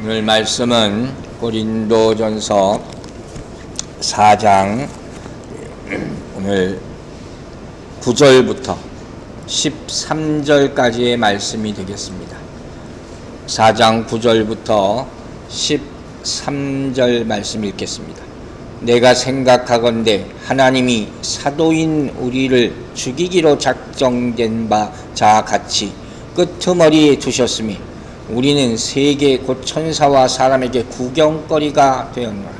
오늘 말씀은 고린도전서 4장 오늘 9절부터 13절까지의 말씀이 되겠습니다. 4장 9절부터 13절 말씀 읽겠습니다. 내가 생각하건대 하나님이 사도인 우리를 죽이기로 작정된 바 자 같이 끄트머리에 두셨으니 우리는 세계 곧 천사와 사람에게 구경거리가 되었노라.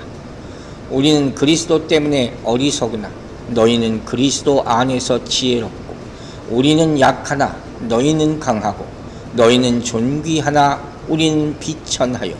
우리는 그리스도 때문에 어리석으나 너희는 그리스도 안에서 지혜롭고, 우리는 약하나 너희는 강하고, 너희는 존귀하나 우리는 비천하여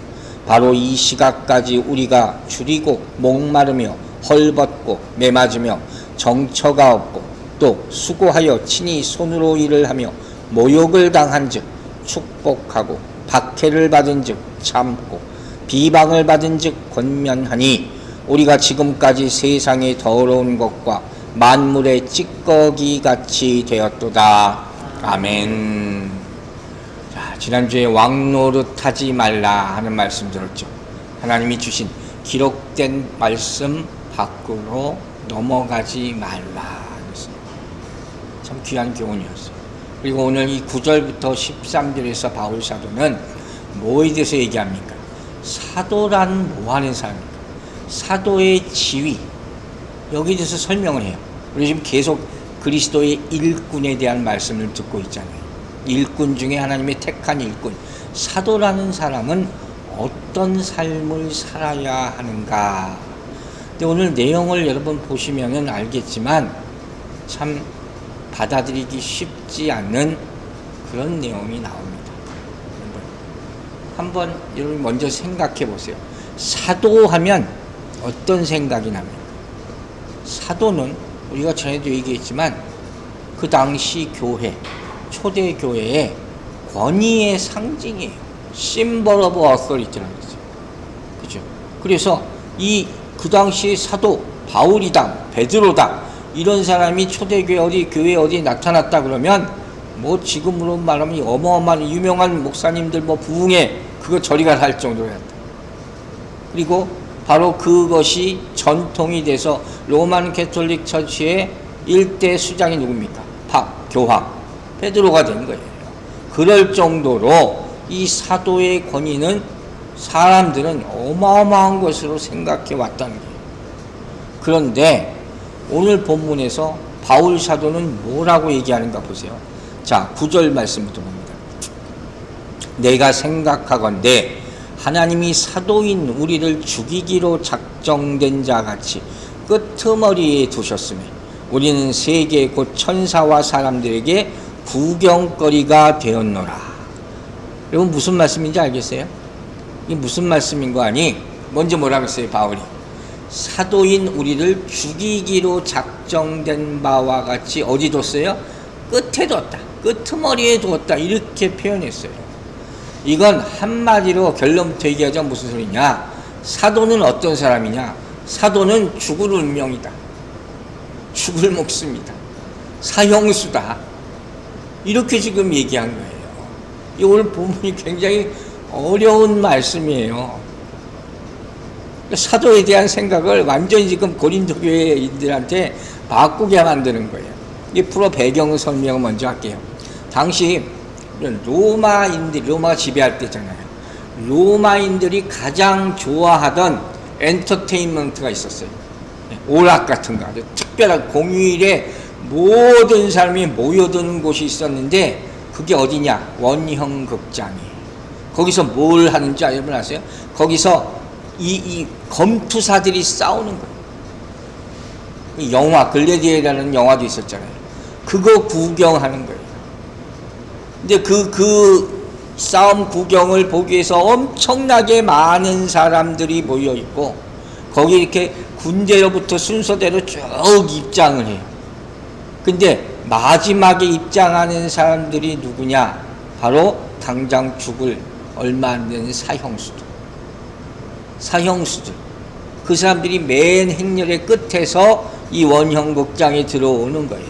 바로 이 시각까지 우리가 줄이고 목마르며 헐벗고 매맞으며 정처가 없고 또 수고하여 친히 손으로 일을 하며 모욕을 당한 즉 축복하고 박해를 받은 즉 참고 비방을 받은 즉 권면하니 우리가 지금까지 세상의 더러운 것과 만물의 찌꺼기 같이 되었도다. 아멘. 자, 지난주에 왕노릇하지 말라 하는 말씀 들었죠. 하나님이 주신 기록된 말씀 밖으로 넘어가지 말라. 참 귀한 교훈이었어요. 그리고 오늘 이 9절부터 13절에서 바울 사도는 뭐에 대해서 얘기합니까? 사도란 뭐 하는 사람입니까? 사도의 지위, 여기에 대해서 설명을 해요. 우리 지금 계속 그리스도의 일꾼에 대한 말씀을 듣고 있잖아요. 일꾼 중에 하나님의 택한 일꾼, 사도라는 사람은 어떤 삶을 살아야 하는가. 근데 오늘 내용을 여러분 보시면은 알겠지만 참 받아들이기 쉽지 않는 그런 내용이 나옵니다. 한번 여러분 먼저 생각해 보세요. 사도하면 어떤 생각이 납니까? 사도는 우리가 전에도 얘기했지만 그 당시 교회, 초대 교회의 권위의 상징이에요. Symbol of authority라고 했어요. 그죠? 그래서 그 당시 사도 바울이다, 베드로다, 이런 사람이 초대교회 어디 교회 어디에 나타났다 그러면 뭐 지금으로 말하면 어마어마한 유명한 목사님들 뭐 부흥회 그거 저리가 할 정도였다. 그리고 바로 그것이 전통이 돼서 로만 캐톨릭 처치의 일대 수장이 누굽니까? 교황 베드로가 된 거예요. 그럴 정도로 이 사도의 권위는 사람들은 어마어마한 것으로 생각해 왔다는 거예요. 그런데 오늘 본문에서 바울 사도는 뭐라고 얘기하는가 보세요. 자, 9절 말씀부터 봅니다. 내가 생각하건대 하나님이 사도인 우리를 죽이기로 작정된 자 같이 끄트머리에 두셨으며 우리는 세계 곧 천사와 사람들에게 구경거리가 되었노라. 여러분 무슨 말씀인지 알겠어요? 이게 무슨 말씀인 거 아니? 먼저 뭐라고 했어요, 바울이? 사도인 우리를 죽이기로 작정된 바와 같이 어디 뒀어요? 끝에 뒀다. 끄트머리에 뒀다. 이렇게 표현했어요. 이건 한마디로 결론부터 얘기하자면 무슨 소리냐? 사도는 어떤 사람이냐? 사도는 죽을 운명이다. 죽을 목숨이다. 사형수다. 이렇게 지금 얘기한 거예요. 이 오늘 본문이 굉장히 어려운 말씀이에요. 사도에 대한 생각을 완전히 지금 고린도 교회인들한테 바꾸게 만드는 거예요. 이 프로 배경 설명을 먼저 할게요. 당시 로마가 지배할 때잖아요. 로마인들이 가장 좋아하던 엔터테인먼트가 있었어요. 오락 같은 거, 아주 특별한 공휴일에 모든 사람이 모여드는 곳이 있었는데 그게 어디냐? 원형극장이에요. 거기서 뭘 하는지 여러분 아세요? 거기서 이 검투사들이 싸우는 거예요. 영화 글래디에이터라는 영화도 있었잖아요. 그거 구경하는 거예요. 근데 그 싸움 구경을 보기 위해서 엄청나게 많은 사람들이 모여 있고 거기 이렇게 군대로부터 순서대로 쭉 입장을 해요. 근데 마지막에 입장하는 사람들이 누구냐? 바로 당장 죽을 얼마 안 되는 사형수들. 그 사람들이 맨 행렬의 끝에서 이 원형극장에 들어오는 거예요.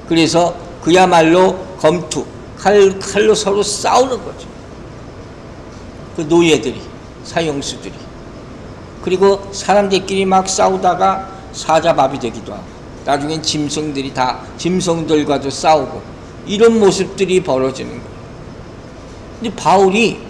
그래서 그야말로 검투, 칼로 서로 싸우는 거죠. 그 노예들이. 사형수들이. 그리고 사람들끼리 막 싸우다가 사자밥이 되기도 하고, 나중엔 짐승들과도 싸우고, 이런 모습들이 벌어지는 거예요. 근데 바울이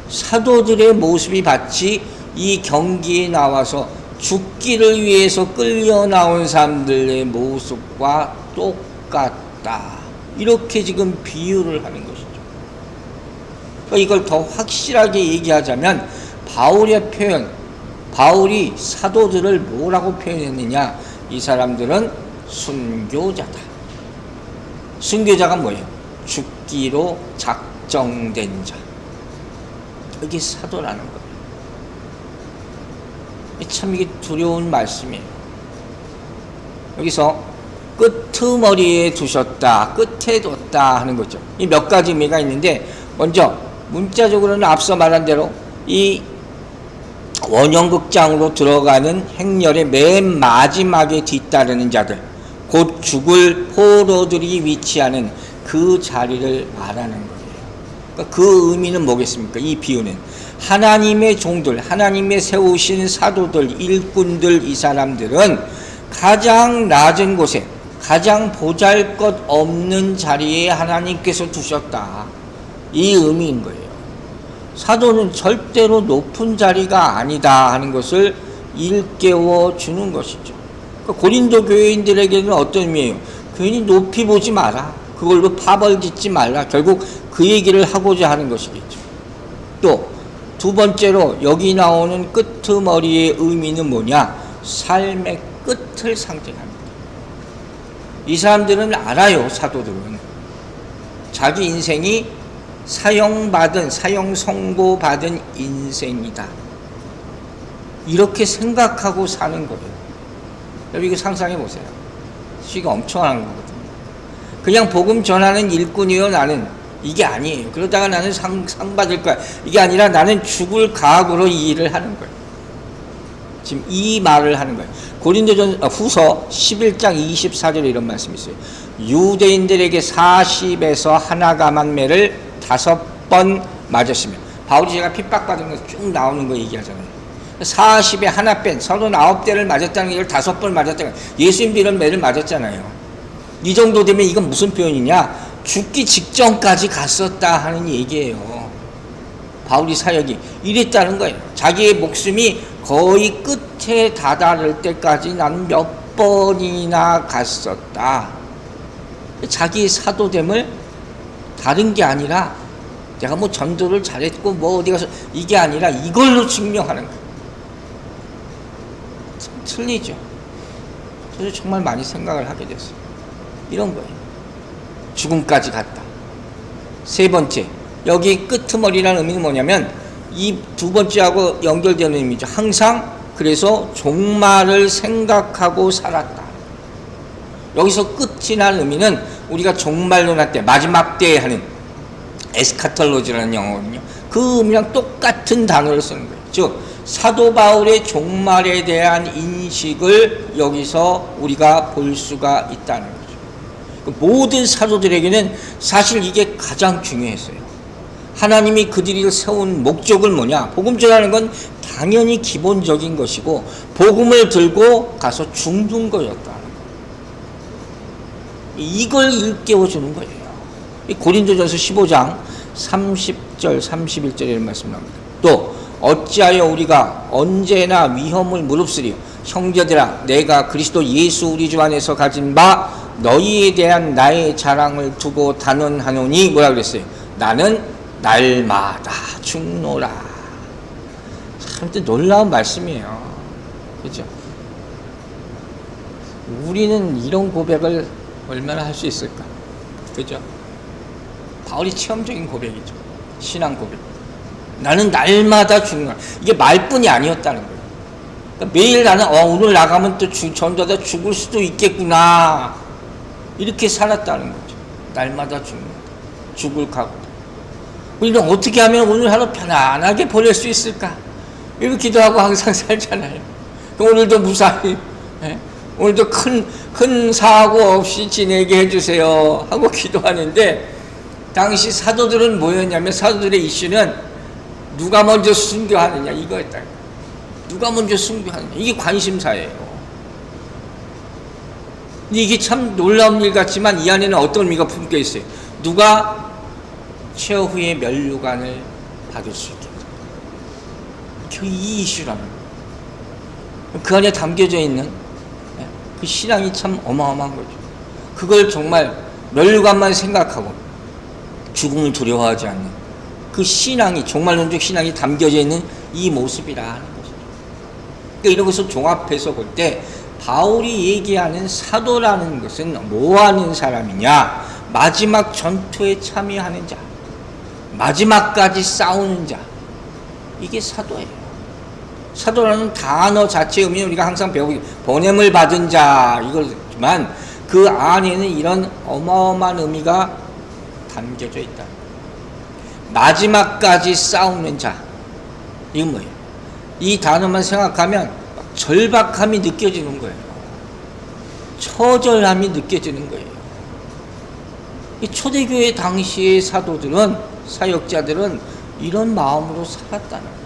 사도들의 모습이 마치 이 경기에 나와서 죽기를 위해서 끌려 나온 사람들의 모습과 똑같다, 이렇게 지금 비유를 하는 것이죠. 그러니까 이걸 더 확실하게 얘기하자면 바울의 표현, 바울이 사도들을 뭐라고 표현했느냐, 이 사람들은 순교자다. 순교자가 뭐예요? 죽기로 작정된 자. 이게 사도라는 거예요. 참 이게 두려운 말씀이에요. 여기서 끄트머리에 두셨다, 끝에 뒀다 하는 거죠. 이 몇 가지 의미가 있는데, 먼저 문자적으로는 앞서 말한 대로 이 원형극장으로 들어가는 행렬의 맨 마지막에 뒤따르는 자들, 곧 죽을 포로들이 위치하는 그 자리를 말하는 거예요. 그러니까 그 의미는 뭐겠습니까? 이 비유는 하나님의 종들, 하나님의 세우신 사도들, 일꾼들, 이 사람들은 가장 낮은 곳에, 가장 보잘것없는 자리에 하나님께서 두셨다, 이 의미인 거예요. 사도는 절대로 높은 자리가 아니다 하는 것을 일깨워 주는 것이죠. 그러니까 고린도 교회인들에게는 어떤 의미예요? 괜히 높이 보지 마라, 그걸로 파벌 짓지 말라, 결국 그 얘기를 하고자 하는 것이겠죠. 또 두 번째로 여기 나오는 끄트머리의 의미는 뭐냐? 삶의 끝을 상징합니다. 이 사람들은 알아요. 사도들은 자기 인생이 사형 선고받은 인생이다, 이렇게 생각하고 사는 거예요. 여러분 이거 상상해 보세요. 시가 엄청난 거거든요. 그냥 복음 전하는 일꾼이요 나는, 이게 아니에요. 그러다가 나는 상 받을 거야, 이게 아니라 나는 죽을 각오로 이 일을 하는 거예요. 지금 이 말을 하는 거예요. 후서 11장 24절에 이런 말씀이 있어요. 유대인들에게 40에서 하나가만 매를 5번 맞았으며, 바울이 제가 핍박받은 거 쭉 나오는 거 얘기하잖아요. 40에 하나 뺀 39대를 맞았다는 걸 5번 맞았다는 거예요. 예수님도 이런 매를 맞았잖아요. 이 정도 되면 이건 무슨 표현이냐? 죽기 직전까지 갔었다 하는 얘기예요. 바울이 사역이 이랬다는 거예요. 자기의 목숨이 거의 끝에 다다를 때까지 나는 몇 번이나 갔었다. 자기의 사도됨을 다른 게 아니라 내가 뭐 전도를 잘했고 뭐 어디 가서 이게 아니라 이걸로 증명하는 거예요. 틀리죠. 그래서 정말 많이 생각을 하게 됐어요. 이런 거예요. 죽음까지 갔다. 세 번째, 여기 끄트머리라는 의미는 뭐냐면 이 두 번째하고 연결되는 의미죠. 항상 그래서 종말을 생각하고 살았다. 여기서 끝이 난 의미는 우리가 종말론할 때, 마지막 때에 하는 에스카톨로지라는 영어거든요. 그 의미랑 똑같은 단어를 쓰는 거예요. 즉 사도 바울의 종말에 대한 인식을 여기서 우리가 볼 수가 있다는 거죠. 모든 사도들에게는 사실 이게 가장 중요했어요. 하나님이 그들이 세운 목적은 뭐냐? 복음 전하는 건 당연히 기본적인 것이고 복음을 들고 가서 죽는 거였다. 이걸 일깨워주는 거예요. 고린도전서 15장 30절 31절에 이런 말씀 나옵니다. 또 어찌하여 우리가 언제나 위험을 무릅쓰리요? 형제들아, 내가 그리스도 예수 우리 주 안에서 가진 바 너희에 대한 나의 자랑을 두고 단언하노니, 뭐라 그랬어요? 나는 날마다 죽노라. 참 놀라운 말씀이에요. 그렇죠? 우리는 이런 고백을 얼마나 할 수 있을까? 그죠? 바울이 체험적인 고백이죠. 신앙 고백. 나는 날마다 죽노라. 이게 말뿐이 아니었다는 거예요. 그러니까 매일 나는 오늘 나가면 또 전도하다 죽을 수도 있겠구나, 이렇게 살았다는 거죠. 날마다 죽을 각오. 우리는 어떻게 하면 오늘 하루 편안하게 보낼 수 있을까? 이렇게 기도하고 항상 살잖아요. 오늘도 무사히, 오늘도 큰 사고 없이 지내게 해주세요 하고 기도하는데, 당시 사도들은 뭐였냐면, 사도들의 이슈는 누가 먼저 순교하느냐 이거였다. 누가 먼저 순교하느냐 이게 관심사예요. 이게 참 놀라운 일 같지만 이 안에는 어떤 의미가 품겨 있어요. 누가 최후의 면류관을 받을 수 있겠다. 이 이슈라는 그 안에 담겨져 있는 그 신앙이 참 어마어마한 거죠. 그걸 정말 면류관만 생각하고 죽음을 두려워하지 않는 그 신앙이 종말론적 신앙이 담겨져 있는 이 모습이라 하는 거죠. 그러니까 이런 것을 종합해서 볼 때 바울이 얘기하는 사도라는 것은 뭐하는 사람이냐? 마지막 전투에 참여하는 자, 마지막까지 싸우는 자, 이게 사도예요. 사도라는 단어 자체의 의미는 우리가 항상 배우고 보냄을 받은 자 이거지만 그 안에는 이런 어마어마한 의미가 담겨져 있다. 마지막까지 싸우는 자, 이건 뭐예요? 이 단어만 생각하면 절박함이 느껴지는 거예요. 처절함이 느껴지는 거예요. 이 초대교회 당시의 사도들은, 사역자들은 이런 마음으로 살았다는 거예요.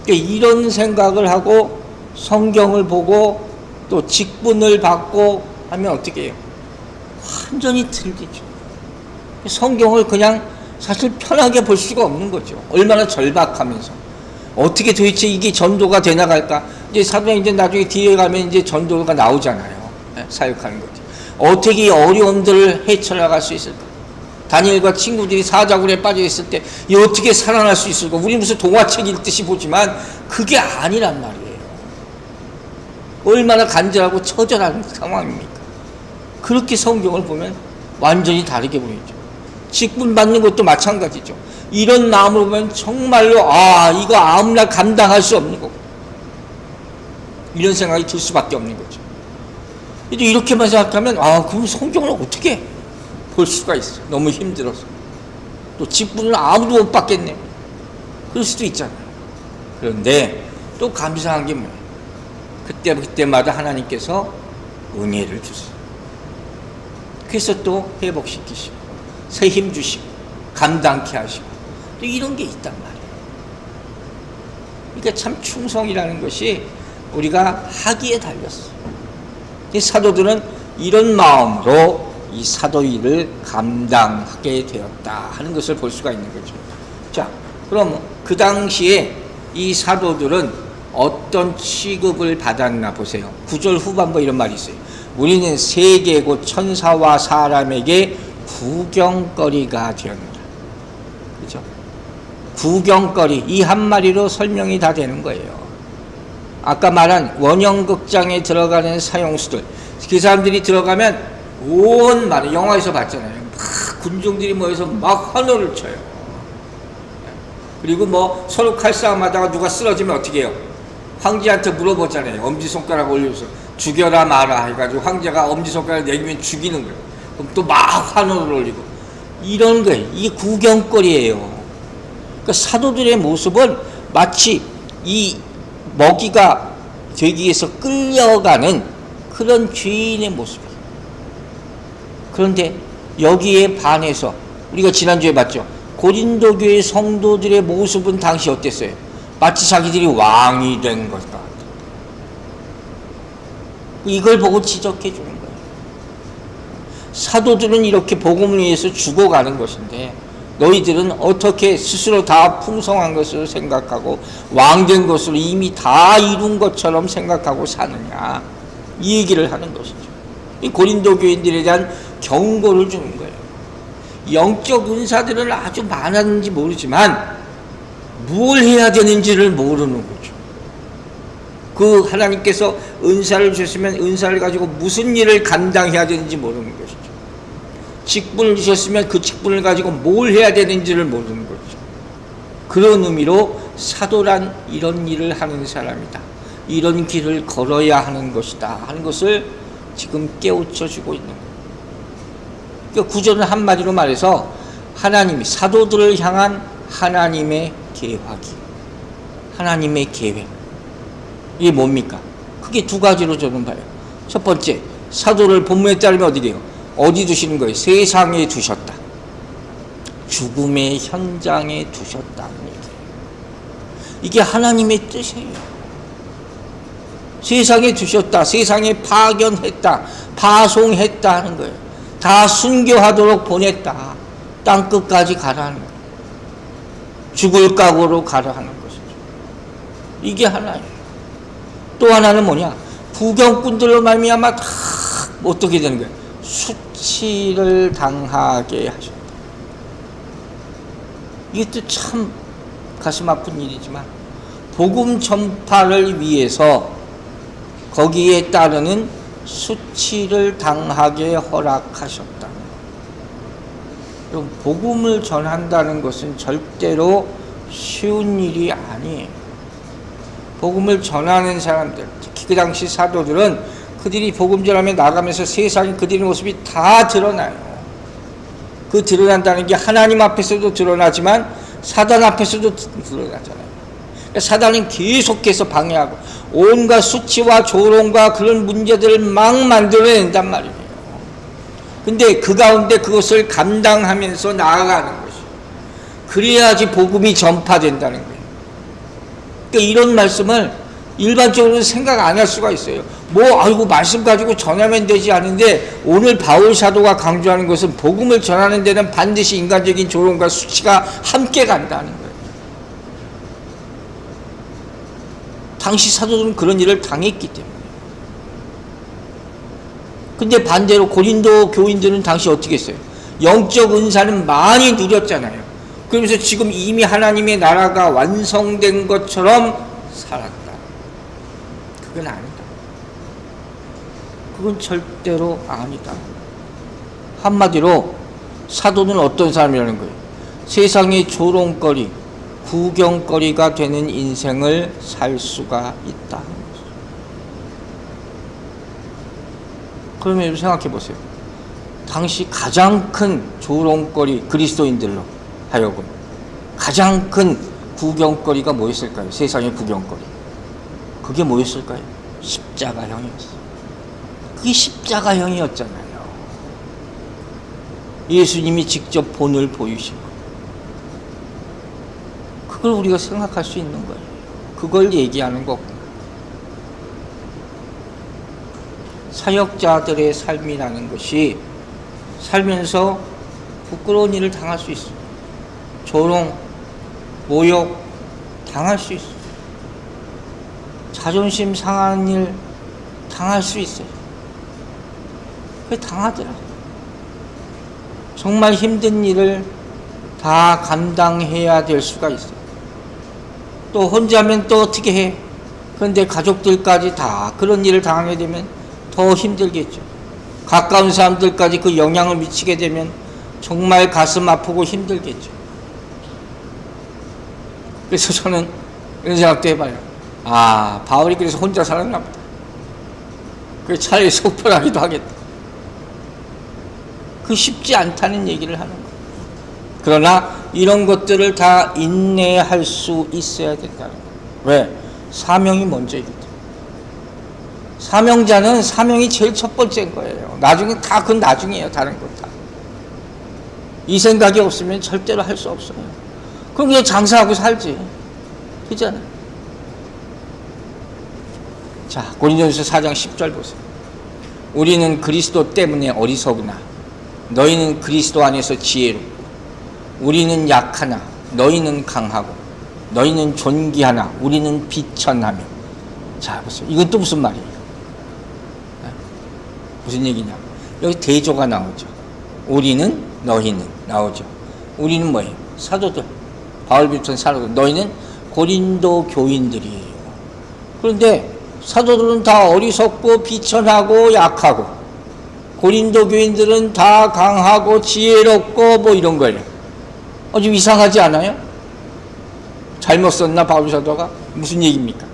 그러니까 이런 생각을 하고 성경을 보고 또 직분을 받고 하면 어떻게 해요? 완전히 틀리죠. 성경을 그냥 사실 편하게 볼 수가 없는 거죠. 얼마나 절박하면서. 어떻게 도대체 이게 전도가 되나갈까? 이제 사도행 이제 나중에 뒤에 가면 이제 전도가 나오잖아요. 네, 사역하는 거죠. 어떻게 이 어려움들을 헤쳐나갈 수 있을까? 다니엘과 친구들이 사자굴에 빠져 있을 때 이 어떻게 살아날 수 있을까? 우리 무슨 동화책 읽듯이 보지만 그게 아니란 말이에요. 얼마나 간절하고 처절한 상황입니까? 그렇게 성경을 보면 완전히 다르게 보이죠. 직분 받는 것도 마찬가지죠. 이런 마음으로 보면 정말로 이거 아무나 감당할 수 없는 거고 이런 생각이 들 수밖에 없는 거죠. 이렇게만 생각하면 그럼 성경을 어떻게 볼 수가 있어? 너무 힘들어서. 또 직분을 아무도 못 받겠네. 그럴 수도 있잖아요. 그런데 또 감사한 게 뭐예요? 그때마다 하나님께서 은혜를 주세요. 그래서 또 회복시키시고 새 힘 주시고 감당케 하시고 또 이런 게 있단 말이에요. 그러니까 참 충성이라는 것이 우리가 하기에 달렸어요. 사도들은 이런 마음으로 이 사도 일을 감당하게 되었다 하는 것을 볼 수가 있는 거죠. 자, 그럼 그 당시에 이 사도들은 어떤 취급을 받았나 보세요. 9절 후반부 이런 말이 있어요. 우리는 세계 곧 천사와 사람에게 구경거리가 되었느라. 그죠? 구경거리, 이 한마디로 설명이 다 되는 거예요. 아까 말한 원형극장에 들어가는 사형수들, 그 사람들이 들어가면 온 말에 영화에서 봤잖아요. 막 군중들이 모여서 막 환호를 쳐요. 그리고 뭐 서로 칼싸움하다가 누가 쓰러지면 어떻게 해요? 황제한테 물어보잖아요. 엄지손가락 올려서 죽여라 마라 해가지고 황제가 엄지손가락 내리면 죽이는 거예요. 그럼 또 막 환호를 올리고 이런 거예요. 이게 구경거리예요. 그러니까 사도들의 모습은 마치 이 먹이가 되기 위해서 끌려가는 그런 죄인의 모습이에요. 그런데 여기에 반해서 우리가 지난주에 봤죠. 고린도 교회 성도들의 모습은 당시 어땠어요? 마치 자기들이 왕이 된 것 같아요. 이걸 보고 지적해 주는 거예요. 사도들은 이렇게 복음을 위해서 죽어가는 것인데 너희들은 어떻게 스스로 다 풍성한 것으로 생각하고 왕된 것으로 이미 다 이룬 것처럼 생각하고 사느냐, 이 얘기를 하는 것이죠. 이 고린도 교인들에 대한 경고를 주는 거예요. 영적 은사들은 아주 많았는지 모르지만 뭘 해야 되는지를 모르는 거죠. 그 하나님께서 은사를 주셨으면 은사를 가지고 무슨 일을 감당해야 되는지 모르는 것이죠. 직분을 주셨으면 그 직분을 가지고 뭘 해야 되는지를 모르는 거죠. 그런 의미로 사도란 이런 일을 하는 사람이다. 이런 길을 걸어야 하는 것이다 하는 것을 지금 깨우쳐주고 있는 거예요. 그러니까 구절은 한마디로 말해서 하나님이 사도들을 향한 하나님의 계획이, 하나님의 계획, 이게 뭡니까? 크게 두 가지로 저는 봐요. 첫 번째, 사도를 본문에 따르면 어디 돼요? 어디 두시는 거예요? 세상에 두셨다. 죽음의 현장에 두셨다는 얘기예요. 이게 하나님의 뜻이에요. 세상에 두셨다, 세상에 파견했다, 파송했다 하는 거예요. 다 순교하도록 보냈다. 땅끝까지 가라는 거예요. 죽을 각오로 가라 하는 것이죠. 이게 하나예요. 또 하나는 뭐냐? 부경꾼들로 말미암아 다 어떻게 되는 거예요? 수치를 당하게 하셨다. 이것도 참 가슴 아픈 일이지만 복음 전파를 위해서 거기에 따르는 수치를 당하게 허락하셨다. 복음을 전한다는 것은 절대로 쉬운 일이 아니에요. 복음을 전하는 사람들, 특히 그 당시 사도들은 그들이 복음 전하며 나가면서 세상에 그들의 모습이 다 드러나요. 그 드러난다는 게 하나님 앞에서도 드러나지만 사단 앞에서도 드러나잖아요. 그러니까 사단은 계속해서 방해하고 온갖 수치와 조롱과 그런 문제들을 막 만들어낸단 말이에요. 근데 그 가운데 그것을 감당하면서 나아가는 것이에요. 그래야지 복음이 전파된다는 거예요. 그러니까 이런 말씀을 일반적으로는 생각 안 할 수가 있어요. 아이고 말씀 가지고 전하면 되지 않은데, 오늘 바울 사도가 강조하는 것은 복음을 전하는 데는 반드시 인간적인 조롱과 수치가 함께 간다는 거예요. 당시 사도들은 그런 일을 당했기 때문에. 근데 반대로 고린도 교인들은 당시 어떻게 했어요? 영적 은사는 많이 누렸잖아요. 그러면서 지금 이미 하나님의 나라가 완성된 것처럼 살았다. 그건 아니다. 그건 절대로 아니다. 한마디로 사도는 어떤 사람이라는 거예요? 세상의 조롱거리, 구경거리가 되는 인생을 살 수가 있다. 그러면 여러분 생각해 보세요. 당시 가장 큰 조롱거리, 그리스도인들로 하여금 가장 큰 구경거리가 뭐였을까요? 세상의 구경거리. 그게 뭐였을까요? 십자가형이었어요. 그게 십자가형이었잖아요. 예수님이 직접 본을 보이신 거예요. 그걸 우리가 생각할 수 있는 거예요. 그걸 얘기하는 거고. 사역자들의 삶이라는 것이 살면서 부끄러운 일을 당할 수 있어요. 조롱, 모욕 당할 수 있어요. 자존심 상하는 일 당할 수 있어요. 그게 당하더라고요. 정말 힘든 일을 다 감당해야 될 수가 있어요. 또 혼자면 또 어떻게 해? 그런데 가족들까지 다 그런 일을 당하게 되면 더 힘들겠죠. 가까운 사람들까지 그 영향을 미치게 되면 정말 가슴 아프고 힘들겠죠. 그래서 저는 이런 생각도 해봐요. 바울이 그래서 혼자 살았나 보다. 그래서 차라리 속편하기도 하겠다. 그 쉽지 않다는 얘기를 하는 거예요. 그러나 이런 것들을 다 인내할 수 있어야 된다는 거예요. 왜? 사명이 먼저이기 때문에. 사명자는 사명이 제일 첫 번째인 거예요. 나중에 다 그건 나중이에요. 다른 것 다. 이 생각이 없으면 절대로 할 수 없어요. 그럼 그냥 장사하고 살지. 그잖아요. 자, 고린도전서 4장 10절 보세요. 우리는 그리스도 때문에 어리석으나 너희는 그리스도 안에서 지혜롭고, 우리는 약하나 너희는 강하고, 너희는 존귀하나 우리는 비천하며. 자, 보세요. 이건 또 무슨 말이에요? 무슨 얘기냐? 여기 대조가 나오죠. 우리는, 너희는 나오죠. 우리는 뭐예요? 사도들. 바울 비롯한 사도들. 너희는 고린도 교인들이에요. 그런데 사도들은 다 어리석고 비천하고 약하고, 고린도 교인들은 다 강하고 지혜롭고 뭐 이런 거예요. 좀 이상하지 않아요? 잘못 썼나 바울 사도가? 무슨 얘기입니까?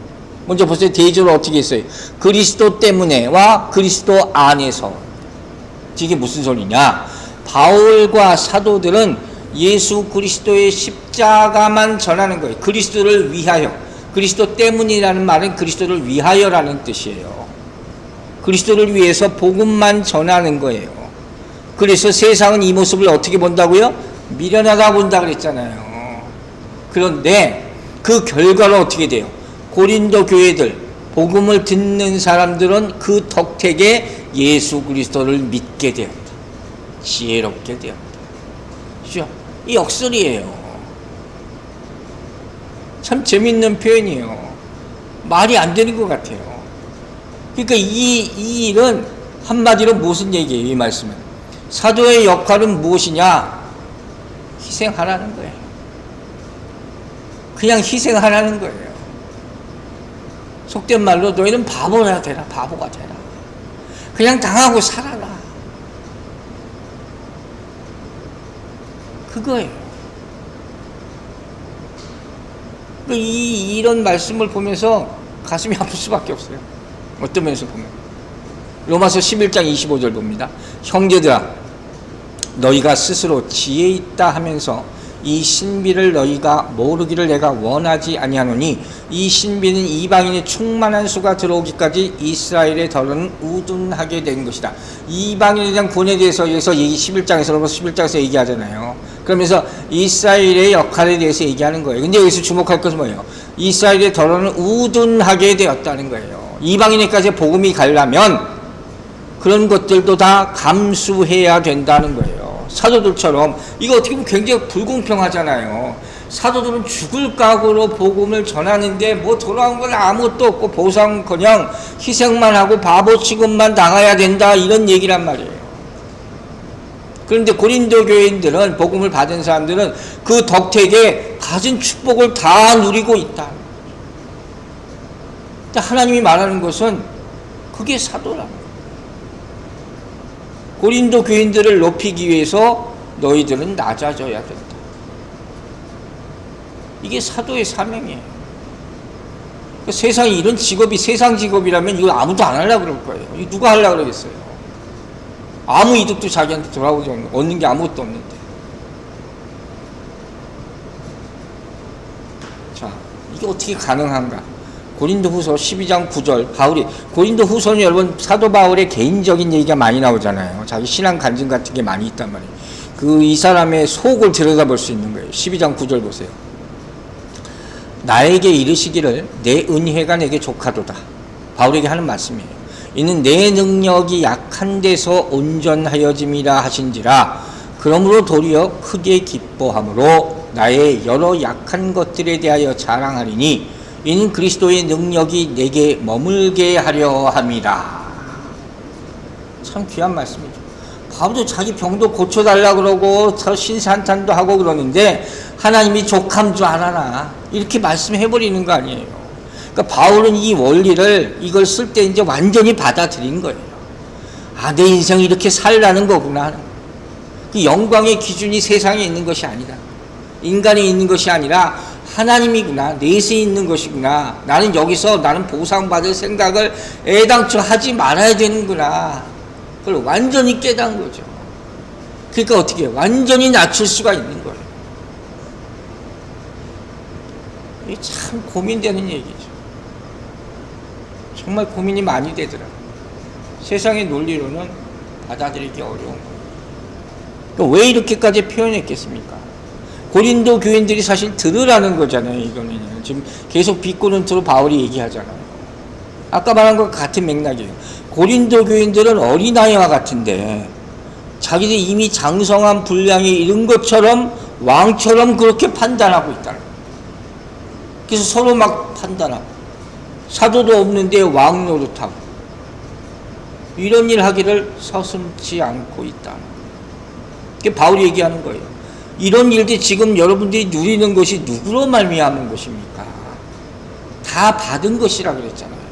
먼저 보세요. 대조를 어떻게 했어요? 그리스도 때문에와 그리스도 안에서. 이게 무슨 소리냐? 바울과 사도들은 예수 그리스도의 십자가만 전하는 거예요. 그리스도를 위하여. 그리스도 때문이라는 말은 그리스도를 위하여라는 뜻이에요. 그리스도를 위해서 복음만 전하는 거예요. 그래서 세상은 이 모습을 어떻게 본다고요? 미련하다 본다 그랬잖아요. 그런데 그 결과로 어떻게 돼요? 고린도 교회들, 복음을 듣는 사람들은 그 덕택에 예수 그리스도를 믿게 되었다. 지혜롭게 되었다. 그죠? 이 역설이에요. 참 재밌는 표현이에요. 말이 안 되는 것 같아요. 그러니까 이 일은 한마디로 무슨 얘기예요? 이 말씀은 사도의 역할은 무엇이냐? 희생하라는 거예요. 그냥 희생하라는 거예요. 속된 말로 너희는 바보가 되라. 바보가 되라. 그냥 당하고 살아라. 그거예요. 이런 말씀을 보면서 가슴이 아플 수밖에 없어요. 어떤 면에서 보면. 로마서 11장 25절 봅니다. 형제들아, 너희가 스스로 지혜 있다 하면서 이 신비를 너희가 모르기를 내가 원하지 아니하노니 이 신비는 이방인의 충만한 수가 들어오기까지 이스라엘의 덜은 우둔하게 된 것이다. 이방인에 대한 구원에 대해서 여기서 11장에서 로마서 11장에서 얘기하잖아요. 그러면서 이스라엘의 역할에 대해서 얘기하는 거예요. 근데 여기서 주목할 것은 뭐예요? 이스라엘의 덜은 우둔하게 되었다는 거예요. 이방인에까지 복음이 가려면 그런 것들도 다 감수해야 된다는 거예요. 사도들처럼. 이거 어떻게 보면 굉장히 불공평하잖아요. 사도들은 죽을 각오로 복음을 전하는데 뭐 돌아온 건 아무것도 없고 보상커녕 희생만 하고 바보 취급만 당해야 된다, 이런 얘기란 말이에요. 그런데 고린도 교인들은, 복음을 받은 사람들은 그 덕택에 가진 축복을 다 누리고 있다. 하나님이 말하는 것은 그게 사도라는 거예요. 고린도 교인들을 높이기 위해서 너희들은 낮아져야 된다. 이게 사도의 사명이에요. 그러니까 세상에 이런 직업이 세상 직업이라면 이거 아무도 안 하려고 그럴 거예요. 이거 누가 하려고 그러겠어요? 아무 이득도 자기한테 돌아오지 않는, 얻는 게 아무것도 없는데. 자, 이게 어떻게 가능한가? 고린도후서 12장 9절, 바울이, 고린도후서는 여러분 사도 바울의 개인적인 얘기가 많이 나오잖아요. 자기 신앙 간증 같은 게 많이 있단 말이에요. 이 사람의 속을 들여다볼 수 있는 거예요. 12장 9절 보세요. 나에게 이르시기를 내 은혜가 내게 족하도다. 바울에게 하는 말씀이에요. 이는 내 능력이 약한 데서 온전하여짐이라 하신지라. 그러므로 도리어 크게 기뻐함으로 나의 여러 약한 것들에 대하여 자랑하리니 이는 그리스도의 능력이 내게 머물게 하려 함이라. 참 귀한 말씀이죠. 바울도 자기 병도 고쳐달라 그러고 신산탄도 하고 그러는데 하나님이 족함 줄 알아라, 이렇게 말씀해버리는 거 아니에요. 그러니까 바울은 이 원리를, 이걸 쓸 때 이제 완전히 받아들인 거예요. 아, 내 인생이 이렇게 살라는 거구나. 그 영광의 기준이 세상에 있는 것이 아니다. 인간에 있는 것이 아니라 하나님이구나, 내세 있는 것이구나. 나는 여기서 나는 보상받을 생각을 애당초 하지 말아야 되는구나. 그걸 완전히 깨달은 거죠. 그러니까 어떻게 해요? 완전히 낮출 수가 있는 거예요. 이게 참 고민되는 얘기죠. 정말 고민이 많이 되더라고요. 세상의 논리로는 받아들이기 어려운 거예요. 그러니까 왜 이렇게까지 표현했겠습니까? 고린도 교인들이 사실 들으라는 거잖아요. 이거는 지금 계속 빗고른트로 바울이 얘기하잖아요. 아까 말한 것 같은 맥락이에요. 고린도 교인들은 어린아이와 같은데 자기들이 이미 장성한 분량에 이른 것처럼 왕처럼 그렇게 판단하고 있다는 거예요. 그래서 서로 막 판단하고, 사도도 없는데 왕 노릇하고, 이런 일 하기를 서슴지 않고 있다. 그게 바울이 얘기하는 거예요. 이런 일들이 지금 여러분들이 누리는 것이 누구로 말미암은 것입니까? 다 받은 것이라 그랬잖아요.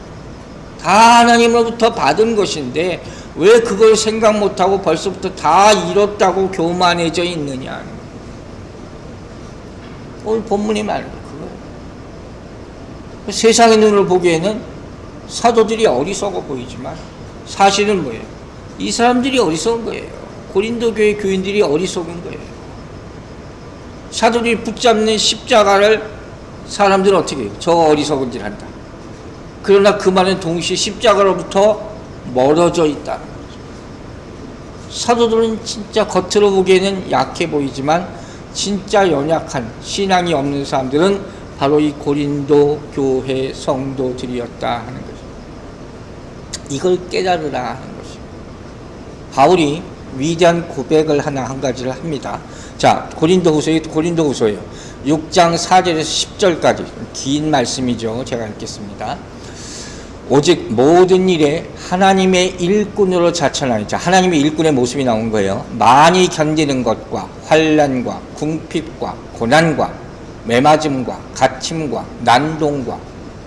다 하나님으로부터 받은 것인데 왜 그걸 생각 못하고 벌써부터 다 잃었다고 교만해져 있느냐. 오늘 본문이 말하는 그거예요. 세상의 눈으로 보기에는 사도들이 어리석어 보이지만 사실은 뭐예요? 이 사람들이 어리석은 거예요. 고린도 교회 교인들이 어리석은 거예요. 사도들이 붙잡는 십자가를 사람들은 어떻게 해요? 저 어리석은 질 한다. 그러나 그 말은 동시에 십자가로부터 멀어져 있다는 거죠. 사도들은 진짜 겉으로 보기에는 약해 보이지만 진짜 연약한 신앙이 없는 사람들은 바로 이 고린도 교회 성도들이었다 하는 거죠. 이걸 깨달으라 하는 것이죠. 바울이 위대한 고백을 하나 한 가지를 합니다. 자, 고린도후서예요. 6장 4절에서 10절까지 긴 말씀이죠. 제가 읽겠습니다. 오직 모든 일에 하나님의 일꾼으로 자천하니, 자, 하나님의 일꾼의 모습이 나온 거예요. 많이 견디는 것과 환난과 궁핍과 고난과 매맞음과 갇힘과 난동과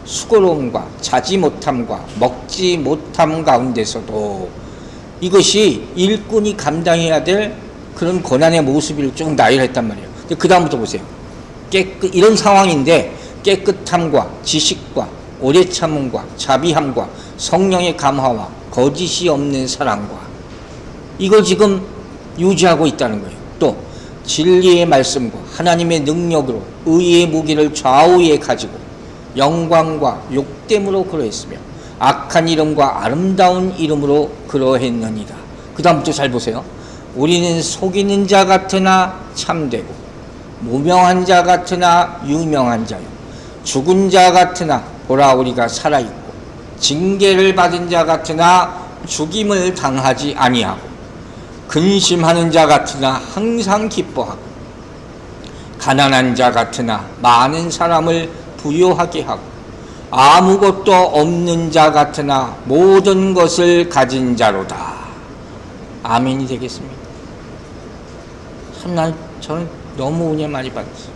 수고로움과 자지 못함과 먹지 못함 가운데서도, 이것이 일꾼이 감당해야 될 그런 고난의 모습을 쭉 나열했단 말이에요. 그 다음부터 보세요. 이런 상황인데 깨끗함과 지식과 오래 참음과 자비함과 성령의 감화와 거짓이 없는 사랑과, 이걸 지금 유지하고 있다는 거예요. 또 진리의 말씀과 하나님의 능력으로 의의 무기를 좌우에 가지고 영광과 욕됨으로 그러했으며 악한 이름과 아름다운 이름으로 그러했느니라. 그 다음부터 잘 보세요. 우리는 속이는 자 같으나 참되고 무명한 자 같으나 유명한 자요, 죽은 자 같으나 보라 우리가 살아있고, 징계를 받은 자 같으나 죽임을 당하지 아니하고, 근심하는 자 같으나 항상 기뻐하고, 가난한 자 같으나 많은 사람을 부유하게 하고, 아무것도 없는 자 같으나 모든 것을 가진 자로다. 아멘이 되겠습니다. 참 저는 너무 은혜 많이 받았어요.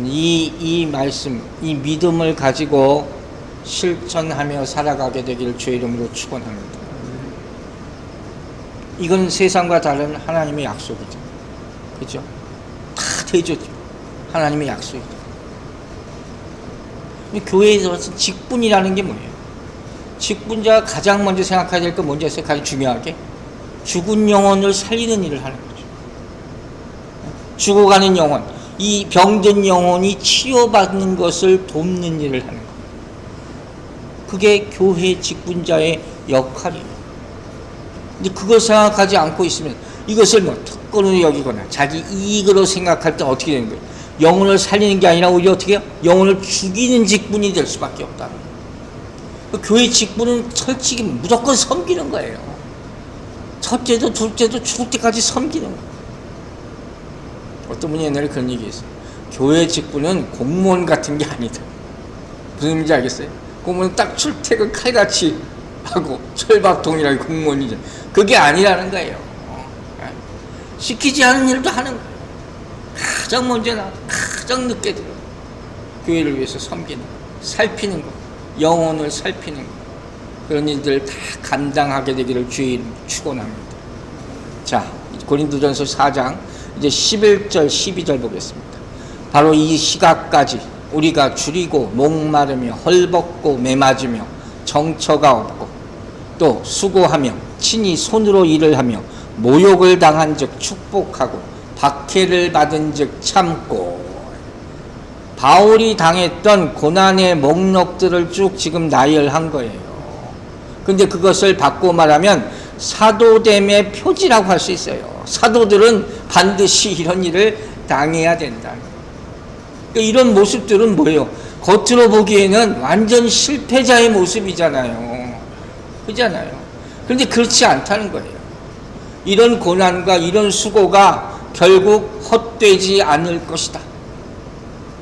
이 말씀, 이 믿음을 가지고 실천하며 살아가게 되기를 주의 이름으로 축원합니다. 이건 세상과 다른 하나님의 약속이죠. 그죠? 다 되죠. 하나님의 약속이죠. 교회에 들어서 직분이라는 게 뭐예요? 직분자가 가장 먼저 생각해야 될 건 뭔지 아세요? 가장 중요하게 죽은 영혼을 살리는 일을 하는 거죠. 죽어가는 영혼, 이 병든 영혼이 치료받는 것을 돕는 일을 하는 거예요. 그게 교회 직분자의 역할이에요. 근데 그걸 생각하지 않고 있으면, 이것을 뭐 특권으로 여기거나 자기 이익으로 생각할 때 어떻게 되는 거예요? 영혼을 살리는 게 아니라 오히려 어떻게 해요? 영혼을 죽이는 직분이 될 수밖에 없다는 거예요. 교회 직분은 솔직히 무조건 섬기는 거예요. 첫째도 둘째도 죽을 때까지 섬기는 거예요. 어떤 분이 옛날에 그런 얘기 했어요. 교회 직분은 공무원 같은 게 아니다. 무슨 의미인지 알겠어요? 공무원은 딱 출퇴근 칼같이 하고 철밥통이라고 공무원이죠. 그게 아니라는 거예요. 시키지 않은 일도 하는 거예요. 가장 먼저 나 가장 늦게 들어 교회를 위해서 섬기는 거, 살피는 거, 영혼을 살피는 거, 그런 일들을 다 감당하게 되기를 주의 이름으로 축원합니다. 자, 고린도전서 4장 이제 11절 12절 보겠습니다. 바로 이 시각까지 우리가 줄이고 목마르며 헐벗고 매맞으며 정처가 없고 또 수고하며 친히 손으로 일을 하며 모욕을 당한 즉 축복하고 박해를 받은 즉 참고, 바울이 당했던 고난의 목록들을 쭉 지금 나열한 거예요. 근데 그것을 바꿔 말하면 사도됨의 표지라고 할 수 있어요. 사도들은 반드시 이런 일을 당해야 된다. 그러니까 이런 모습들은 뭐예요? 겉으로 보기에는 완전 실패자의 모습이잖아요. 그렇잖아요. 그런데 그렇지 않다는 거예요. 이런 고난과 이런 수고가 결국 헛되지 않을 것이다.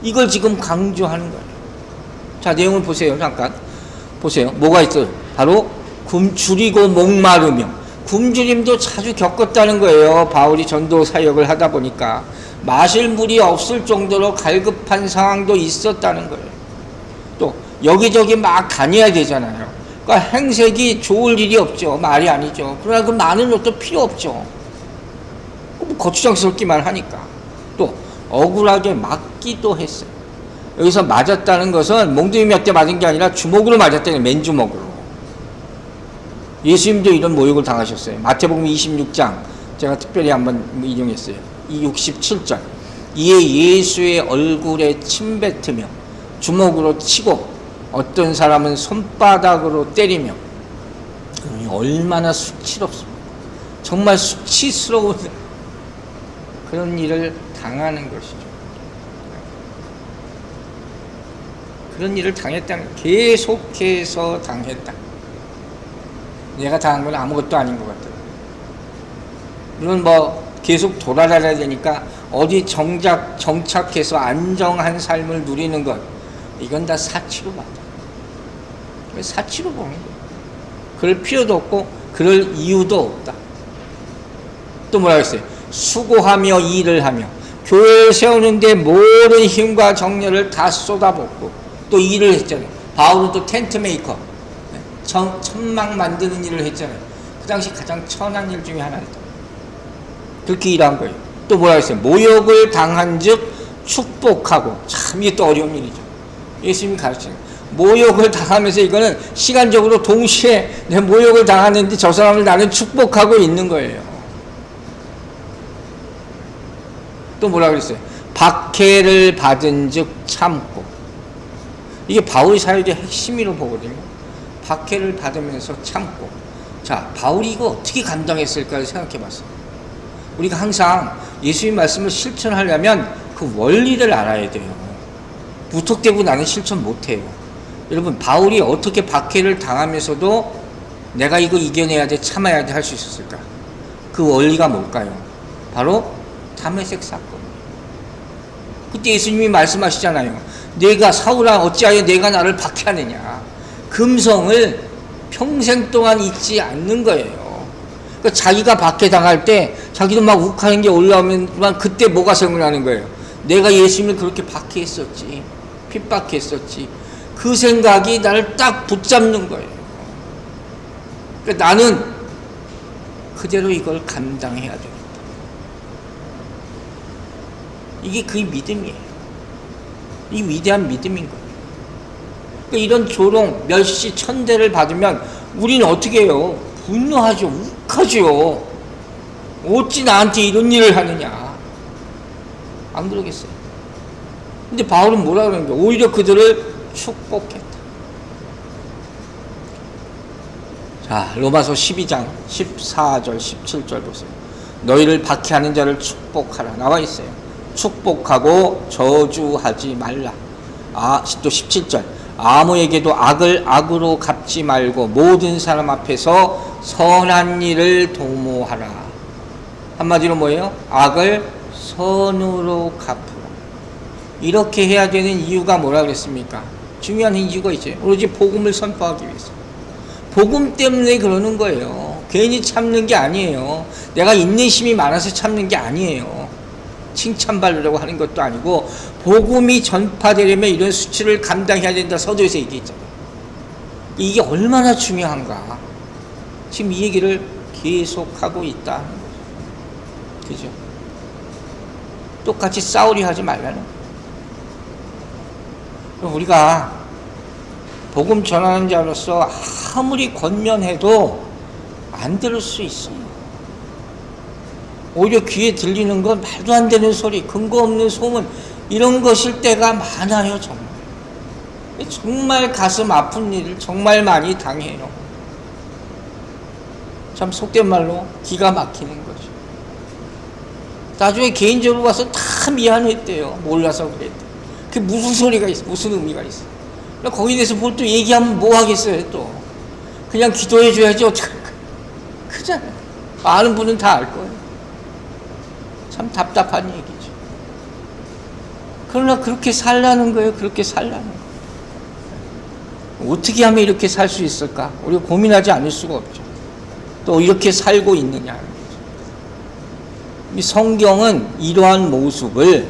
이걸 지금 강조하는 거예요. 자, 내용을 보세요. 잠깐 보세요. 뭐가 있어요? 바로 줄이고 목마르며, 굶주림도 자주 겪었다는 거예요. 바울이 전도 사역을 하다 보니까 마실 물이 없을 정도로 갈급한 상황도 있었다는 거예요. 또 여기저기 막 다녀야 되잖아요. 그러니까 행색이 좋을 일이 없죠. 말이 아니죠. 그러나 그 많은 것도 필요 없죠. 거추장스럽기만 하니까. 또 억울하게 맞기도 했어요. 여기서 맞았다는 것은 몽둥이 몇 대 맞은 게 아니라 주먹으로 맞았다는 거예요. 맨주먹으로. 예수님도 이런 모욕을 당하셨어요. 마태복음 26장 제가 특별히 한번 인용했어요. 이 67절. 이에 예수의 얼굴에 침 뱉으며 주먹으로 치고 어떤 사람은 손바닥으로 때리며, 얼마나 수치롭습니까? 정말 수치스러운 그런 일을 당하는 것이죠. 그런 일을 당했다는, 계속해서 당했다. 내가 당한 건 아무것도 아닌 것 같더라. 물론 뭐 계속 돌아다녀야 되니까 어디 정착해서 안정한 삶을 누리는 것, 이건 다 사치로 봐요. 사치로 보는 거예요. 그럴 필요도 없고 그럴 이유도 없다. 또 뭐라고 했어요? 수고하며 일을 하며 교회를 세우는데 모든 힘과 정열을 다 쏟아붓고 또 일을 했잖아요. 바울은 또 텐트 메이커, 천막 만드는 일을 했잖아요. 그 당시 가장 천한 일 중에 하나였다. 그렇게 일한 거예요. 또 뭐라고 했어요? 모욕을 당한 즉 축복하고. 참 이게 또 어려운 일이죠. 예수님이 가르치는 거예요. 모욕을 당하면서 이거는 시간적으로 동시에 내 모욕을 당하는데 저 사람을 나는 축복하고 있는 거예요. 또 뭐라 그랬어요? 박해를 받은 즉 참고. 이게 바울의 사역의 핵심이라고 보거든요. 박해를 받으면서 참고. 자, 바울이 이거 어떻게 감당했을까를 생각해 봤어요. 우리가 항상 예수님 말씀을 실천하려면 그 원리를 알아야 돼요. 무턱대고 나는 실천 못해요. 여러분, 바울이 어떻게 박해를 당하면서도 내가 이거 이겨내야 돼, 참아야 돼 할 수 있었을까? 그 원리가 뭘까요? 바로 다메섹 사건. 그때 예수님이 말씀하시잖아요. 내가 사울아 어찌하여 내가 나를 박해하느냐. 금성을 평생 동안 잊지 않는 거예요. 그러니까 자기가 박해당할 때 자기도 막 욱하는 게 올라오면 그때 뭐가 생각나는 거예요? 내가 예수님을 그렇게 박해했었지, 핍박했었지. 그 생각이 나를 딱 붙잡는 거예요. 그러니까 나는 그대로 이걸 감당해야 되겠다. 이게 그 믿음이에요. 이 위대한 믿음인 거예요. 그러니까 이런 조롱, 멸시, 천대를 받으면 우리는 어떻게 해요? 분노하죠. 욱하죠. 어찌 나한테 이런 일을 하느냐. 안 그러겠어요? 근데 바울은 뭐라 그러는 거예요? 오히려 그들을 축복했다. 자, 로마서 12장 14절 17절 보세요. 너희를 박해하는 자를 축복하라. 나와 있어요. 축복하고 저주하지 말라. 또 17절. 아무에게도 악을 악으로 갚지 말고 모든 사람 앞에서 선한 일을 도모하라. 한마디로 뭐예요? 악을 선으로 갚으라. 이렇게 해야 되는 이유가 뭐라 그랬습니까? 중요한 이유가 있어요. 오로지 복음을 선포하기 위해서. 복음 때문에 그러는 거예요. 괜히 참는 게 아니에요. 내가 인내심이 많아서 참는 게 아니에요. 칭찬받으려고 하는 것도 아니고 복음이 전파되려면 이런 수치를 감당해야 된다. 서두에서 얘기했잖아요. 이게 얼마나 중요한가. 지금 이 얘기를 계속하고 있다 하는 거죠. 그죠? 똑같이 싸우려 하지 말라는 거예요. 그럼 우리가 복음 전하는 자로서 아무리 권면해도 안 들을 수 있어요. 오히려 귀에 들리는 건 말도 안 되는 소리, 근거 없는 소문, 이런 것일 때가 많아요. 정말 가슴 아픈 일을 정말 많이 당해요. 참 속된 말로 기가 막히는 거죠. 나중에 개인적으로 와서 다 미안했대요. 몰라서 그랬대. 그게 무슨 소리가 있어, 무슨 의미가 있어. 거기에 대해서 뭘 또 얘기하면 뭐 하겠어요. 또 그냥 기도해 줘야죠. 크잖아요. 아는 분은 다 알 거예요. 참 답답한 얘기죠. 그러나 그렇게 살라는 거예요. 그렇게 살라는 거예요. 어떻게 하면 이렇게 살 수 있을까? 우리가 고민하지 않을 수가 없죠. 또 이렇게 살고 있느냐. 이 성경은 이러한 모습을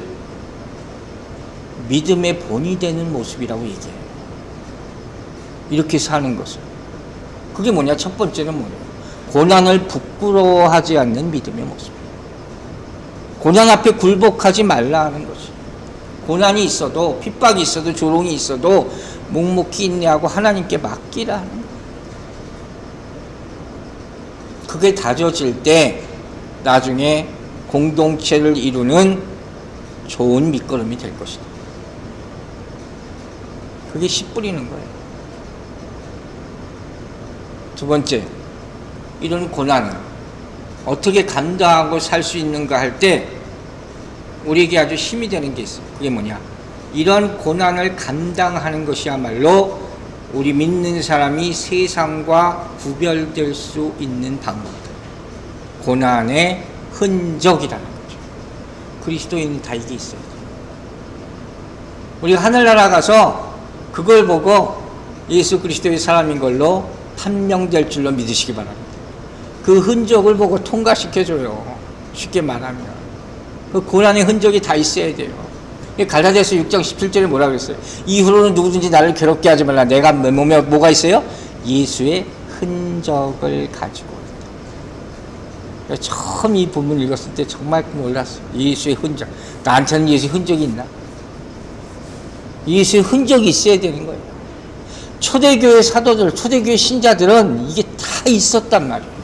믿음의 본이 되는 모습이라고 얘기해요. 이렇게 사는 것을. 그게 뭐냐? 첫 번째는 뭐냐? 고난을 부끄러워하지 않는 믿음의 모습. 고난 앞에 굴복하지 말라 하는 거지. 고난이 있어도, 핍박이 있어도, 조롱이 있어도 묵묵히 인내하고 하나님께 맡기라 하는 거예요. 그게 다져질 때 나중에 공동체를 이루는 좋은 밑거름이 될 것이다. 그게 씨 뿌리는 거예요. 두 번째, 이런 고난은 어떻게 감당하고 살 수 있는가 할 때 우리에게 아주 힘이 되는 게 있어요. 그게 뭐냐? 이런 고난을 감당하는 것이야말로 우리 믿는 사람이 세상과 구별될 수 있는 방법이다. 고난의 흔적이라는 거죠. 그리스도인은 다 이게 있어요. 우리가 하늘나라 가서 그걸 보고 예수 그리스도의 사람인 걸로 판명될 줄로 믿으시기 바랍니다. 그 흔적을 보고 통과시켜줘요. 쉽게 말하면. 그 고난의 흔적이 다 있어야 돼요. 갈라디아서 6장 17절에 뭐라 그랬어요? 이후로는 누구든지 나를 괴롭게 하지 말라. 내가 내 몸에 뭐가 있어요? 예수의 흔적을 가지고 있다. 처음 이 본문을 읽었을 때 정말 놀랐어요. 예수의 흔적. 나한테는 예수의 흔적이 있나? 예수의 흔적이 있어야 되는 거예요. 초대교회 사도들, 초대교회 신자들은 이게 다 있었단 말이에요.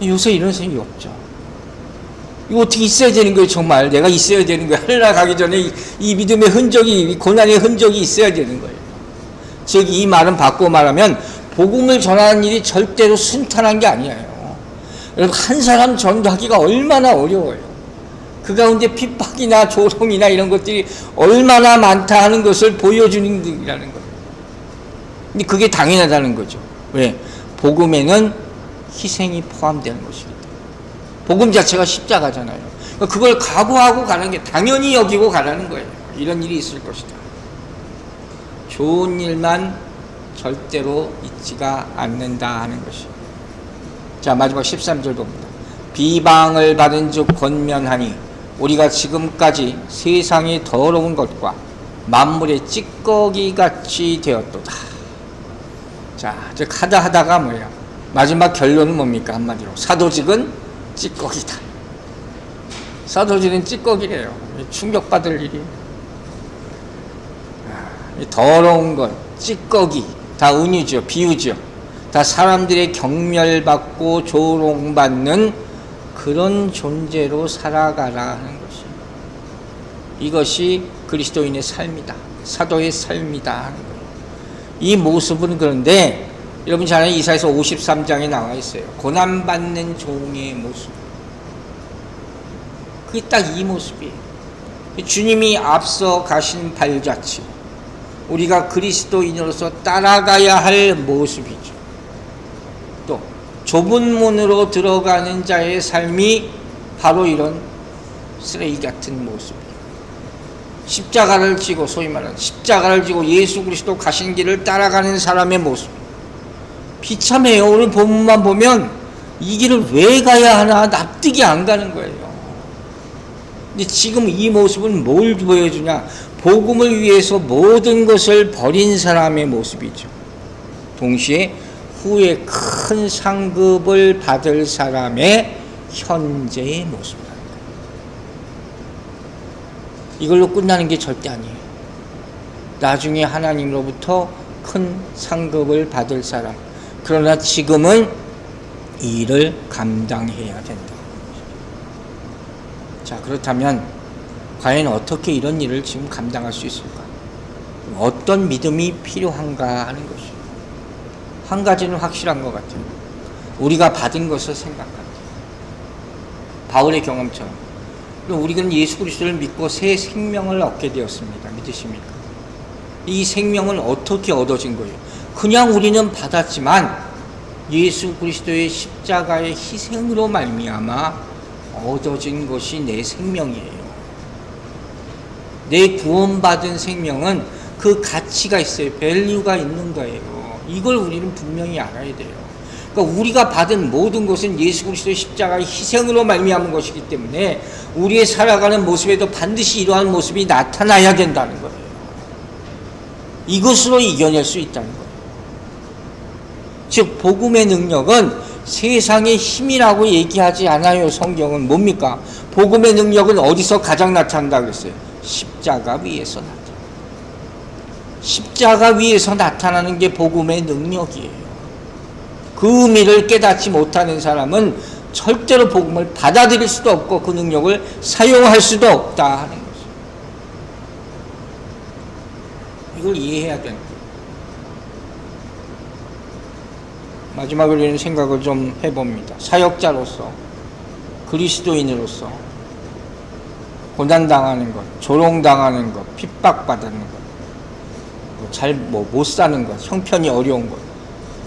요새 이런 사람이 없죠. 이거 어떻게 있어야 되는 거예요, 정말. 내가 있어야 되는 거예요. 하늘나라 가기 전에 이 믿음의 흔적이, 이 고난의 흔적이 있어야 되는 거예요. 즉, 이 말은 바꾸어 말하면, 복음을 전하는 일이 절대로 순탄한 게 아니에요. 여러분, 한 사람 전도하기가 얼마나 어려워요. 그 가운데 핍박이나 조롱이나 이런 것들이 얼마나 많다 하는 것을 보여주는 일이라는 거예요. 근데 그게 당연하다는 거죠. 왜? 복음에는 희생이 포함되는 것이기 때문에. 복음 자체가 십자가잖아요. 그걸 각오하고 가는 게 당연히 여기고 가라는 거예요. 이런 일이 있을 것이다. 좋은 일만 절대로 있지가 않는다 하는 것이. 자, 마지막 13절 봅니다. 비방을 받은 즉 권면하니 우리가 지금까지 세상의 더러운 것과 만물의 찌꺼기같이 되었도다. 자, 즉 하다가 뭐예요? 마지막 결론은 뭡니까? 한마디로 사도직은 찌꺼기다. 사도직은 찌꺼기래요. 충격받을 일이. 더러운 것, 찌꺼기, 다 은유죠, 비유죠. 다 사람들의 경멸받고 조롱받는 그런 존재로 살아가라 하는 것이. 이것이 그리스도인의 삶이다. 사도의 삶이다 하는 거예요. 이 모습은 그런데 여러분 잘 아는 이사야서 53장에 나와 있어요. 고난받는 종의 모습. 그게 딱 이 모습이에요. 주님이 앞서 가신 발자취. 우리가 그리스도인으로서 따라가야 할 모습이죠. 또 좁은 문으로 들어가는 자의 삶이 바로 이런 쓰레기 같은 모습이에요. 십자가를 지고, 소위 말하는 십자가를 지고 예수 그리스도 가신 길을 따라가는 사람의 모습. 비참해요. 오늘 본문만 보면 이 길을 왜 가야 하나 납득이 안 가는 거예요. 근데 지금 이 모습은 뭘 보여주냐? 복음을 위해서 모든 것을 버린 사람의 모습이죠. 동시에 후에 큰 상급을 받을 사람의 현재의 모습이라는 거예요. 이걸로 끝나는 게 절대 아니에요. 나중에 하나님으로부터 큰 상급을 받을 사람. 그러나 지금은 이 일을 감당해야 된다. 자, 그렇다면 과연 어떻게 이런 일을 지금 감당할 수 있을까? 어떤 믿음이 필요한가 하는 것이에요. 한 가지는 확실한 것 같아요. 우리가 받은 것을 생각한다. 바울의 경험처럼. 우리는 예수 그리스도를 믿고 새 생명을 얻게 되었습니다. 믿으십니까? 이 생명은 어떻게 얻어진 거예요? 그냥 우리는 받았지만 예수 그리스도의 십자가의 희생으로 말미암아 얻어진 것이 내 생명이에요. 내 구원받은 생명은 그 가치가 있어요. 밸류가 있는 거예요. 이걸 우리는 분명히 알아야 돼요. 그러니까 우리가 받은 모든 것은 예수 그리스도의 십자가의 희생으로 말미암은 것이기 때문에 우리의 살아가는 모습에도 반드시 이러한 모습이 나타나야 된다는 거예요. 이것으로 이겨낼 수 있다는 거예요. 즉 복음의 능력은 세상의 힘이라고 얘기하지 않아요. 성경은 뭡니까? 복음의 능력은 어디서 가장 나타난다 그랬어요? 십자가 위에서 나타나. 십자가 위에서 나타나는 게 복음의 능력이에요. 그 의미를 깨닫지 못하는 사람은 절대로 복음을 받아들일 수도 없고 그 능력을 사용할 수도 없다 하는 거죠. 이걸 이해해야 되는 거예요. 마지막으로 이런 생각을 좀 해봅니다. 사역자로서, 그리스도인으로서 고난당하는 것, 조롱당하는 것, 핍박받는 것, 잘 못 사는 것, 형편이 어려운 것.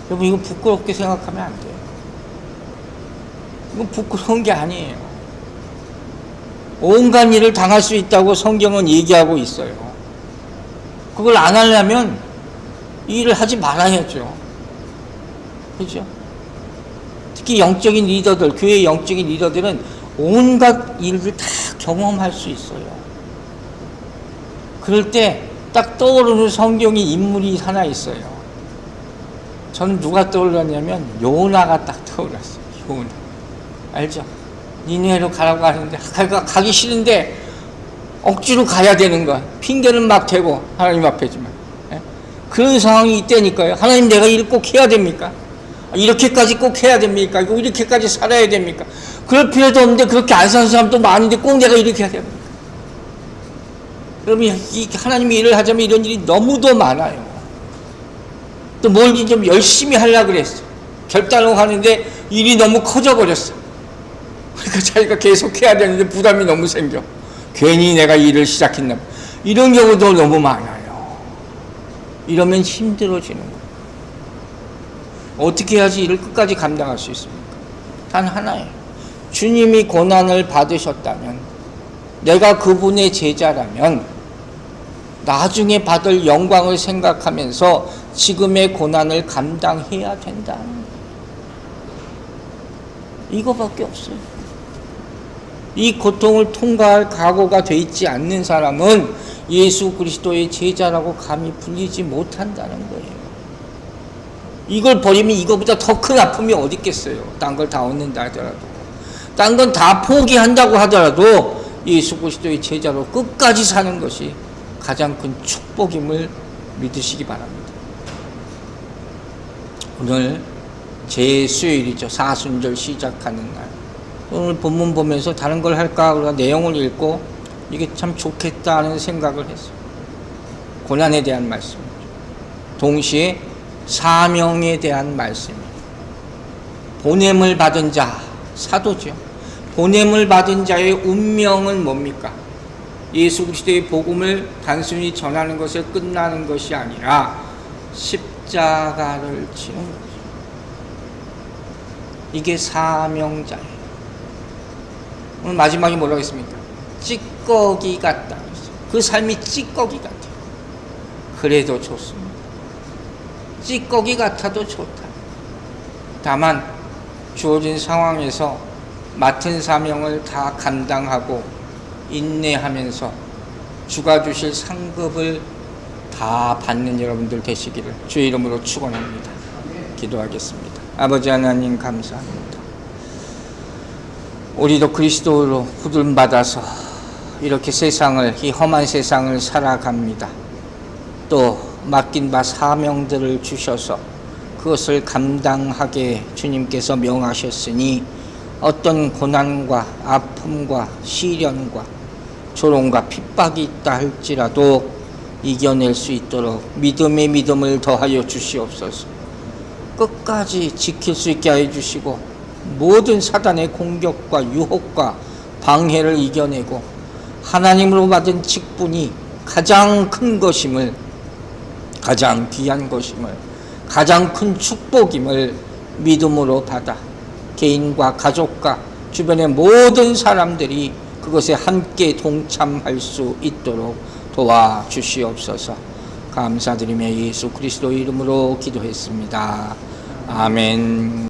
여러분, 이거 부끄럽게 생각하면 안 돼요. 이건 부끄러운 게 아니에요. 온갖 일을 당할 수 있다고 성경은 얘기하고 있어요. 그걸 안 하려면 이 일을 하지 말아야죠. 그렇죠? 특히 영적인 리더들, 교회의 영적인 리더들은 온갖 일을 다 경험할 수 있어요. 그럴 때 딱 떠오르는 성경의 인물이 하나 있어요. 저는 누가 떠올랐냐면 요나가 딱 떠올랐어요. 요나. 알죠? 니느웨로 가라고 하는데 가기 싫은데 억지로 가야 되는 거야. 핑계는 막 대고 하나님 앞에지만. 그런 상황이 있다니까요. 하나님, 내가 일을 꼭 해야 됩니까? 이렇게까지 꼭 해야 됩니까? 이렇게까지 살아야 됩니까? 그럴 필요도 없는데 그렇게 안 사는 사람도 많은데 꼭 내가 이렇게 해야 됩니까? 여러분, 하나님이 일을 하자면 이런 일이 너무도 많아요. 또 뭘 좀 열심히 하려고 그랬어. 결단을 하는데 일이 너무 커져 버렸어. 그러니까 자기가 계속 해야 되는데 부담이 너무 생겨. 괜히 내가 일을 시작했나 봐. 이런 경우도 너무 많아요. 이러면 힘들어지는 거예요. 어떻게 해야지 일을 끝까지 감당할 수 있습니까? 단 하나예요. 주님이 고난을 받으셨다면, 내가 그분의 제자라면 나중에 받을 영광을 생각하면서 지금의 고난을 감당해야 된다. 이거밖에 없어요. 이 고통을 통과할 각오가 돼 있지 않는 사람은 예수 그리스도의 제자라고 감히 불리지 못한다는 거예요. 이걸 버리면 이거보다 더 큰 아픔이 어디 있겠어요. 딴 걸 다 얻는다 하더라도, 딴 건 다 포기한다고 하더라도 예수 그리스도의 제자로 끝까지 사는 것이 가장 큰 축복임을 믿으시기 바랍니다. 오늘 제 수요일이죠. 사순절 시작하는 날. 오늘 본문 보면서 다른 걸 할까 그러다 내용을 읽고 이게 참 좋겠다 하는 생각을 했어요. 고난에 대한 말씀이죠. 동시에 사명에 대한 말씀이에요. 보냄을 받은 자, 사도죠. 보냄을 받은 자의 운명은 뭡니까? 예수 그리스도의 복음을 단순히 전하는 것에 끝나는 것이 아니라 십자가를 지는 거죠. 이게 사명자예요. 오늘 마지막에 뭐라고 했습니까? 찌꺼기 같다. 그 삶이 찌꺼기 같아요. 그래도 좋습니다. 찌꺼기 같아도 좋다. 다만 주어진 상황에서 맡은 사명을 다 감당하고 인내하면서 주가 주실 상급을 다 받는 여러분들 되시기를 주의 이름으로 축원합니다. 기도하겠습니다. 아버지 하나님, 감사합니다. 우리도 그리스도로 부름받아서 이렇게 세상을, 이 험한 세상을 살아갑니다. 또 맡긴 바 사명들을 주셔서 그것을 감당하게 주님께서 명하셨으니 어떤 고난과 아픔과 시련과 조롱과 핍박이 있다 할지라도 이겨낼 수 있도록 믿음의 믿음을 더하여 주시옵소서. 끝까지 지킬 수 있게 해 주시고 모든 사단의 공격과 유혹과 방해를 이겨내고 하나님으로 받은 직분이 가장 큰 것임을, 가장 귀한 것임을, 가장 큰 축복임을 믿음으로 받아 개인과 가족과 주변의 모든 사람들이 그것에 함께 동참할 수 있도록 도와주시옵소서. 감사드리며 예수 그리스도 이름으로 기도했습니다. 아멘.